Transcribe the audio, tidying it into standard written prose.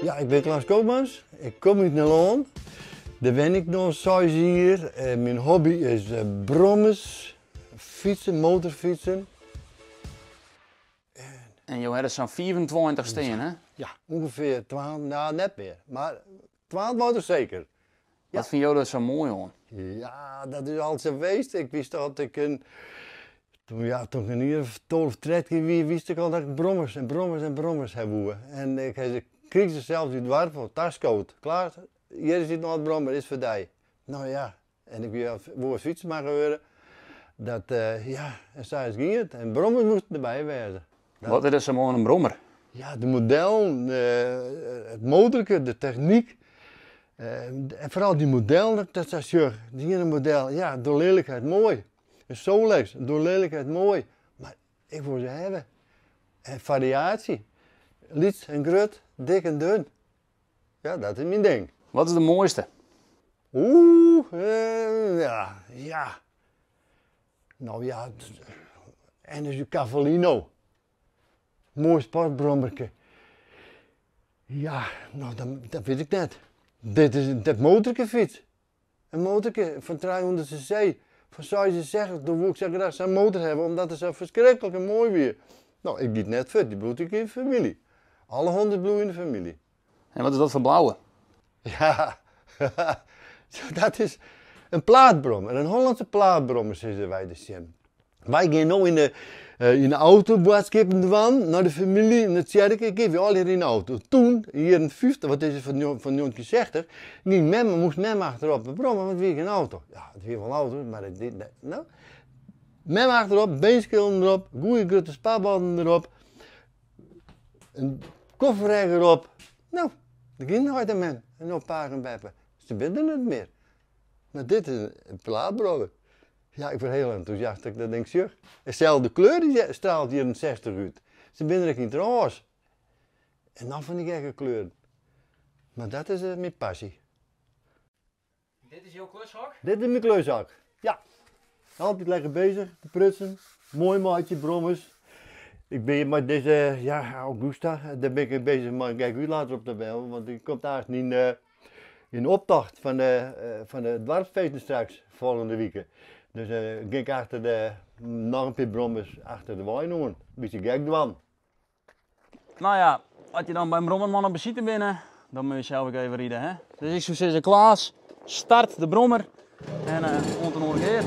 Ja, ik ben Klaas Koopmans. Ik kom uit Nederland. Daar ben ik nog 6 jaar. Mijn hobby is brommers, fietsen, motorfietsen. En je hebt zo'n 24 steen, hè? Ja, ongeveer 12, nou net meer. Maar 12 motors zeker. Ja. Wat vind jij dat zo mooi, hoor? Ja, dat is altijd zo geweest. Ik wist dat ik toen ik een jaar of 12, 13 was, wist ik al dat ik brommers heb woe. En ik kreeg ze zelfs uit het voor tascoot. Klaar, hier zit nog wat brommer, is voor die. Nou ja, en ik wou fietsen maar gebeuren. Dat, ja, en zo is het. En brommers moesten erbij wezen. Wat is zo mooi aan een brommer? Ja, de model, het motorke, de techniek. En vooral die model, dat is je. Die ene model, ja, door lelijkheid mooi. Een Solex, door lelijkheid mooi. Maar ik wil ze hebben. En variatie. Liets en grut, dik en dun. Ja, dat is mijn ding. Wat is de mooiste? Ja. Nou ja, en is je Cavallino. Mooi sportbrommerke. Ja, nou dat weet ik net. Dit is een motorkefiets. Een motorke van 300 cc. Van zou je zeggen, dan wil ik zeggen dat ze een motor hebben, omdat het zo verschrikkelijk en mooi weer. Nou, ik giet net vet, die bloed ik in de familie. Alle 100 bloeien in de familie. En wat is dat voor blauwe? Ja, dat is een plaatbrommer, een Hollandse plaatbrommer, zeggen wij de sim. Wij gaan nu in de auto boodschappen doen, naar de familie, in het kerk, ik geef je al hier in de auto. Toen, hier in het 50, wat is het van 1960, moest mem achterop de brommer, want wie geen auto. Ja, het weer van auto, maar het dit, nou. Mem achterop, beenschilden erop, goeie grote spaarballen erop, een kofferreg erop. Nou, dat ging nooit aan mem. En nog paard en beppen. Ze binden het meer. Maar dit is een plaatbrommer. Ja, ik ben heel enthousiast. Ik denk, zeg, dezelfde kleur die straalt hier een 60 uit. Ze binden er niet roze. En dan vind ik echt een kleur. Maar dat is mijn passie. Dit is jouw klusvak? Dit is mijn kleurzak. Ja. Altijd lekker bezig te prutsen. Mooi maatje, brommers. Ik ben met deze, ja, Augusta, daar ben ik bezig, maar kijk u later op de bel, want die komt daar in optocht van de dwarfsfeesten straks, volgende week. Dus ging ik achter nog een paar brommers achter de wijn doen, een beetje gek doen. Nou ja, als je dan bij een brommerman op visite binnen, dan moet je zelf ook even rijden, hè? Dus ik zou zeggen, Klaas, start de brommer en ontenoor keer.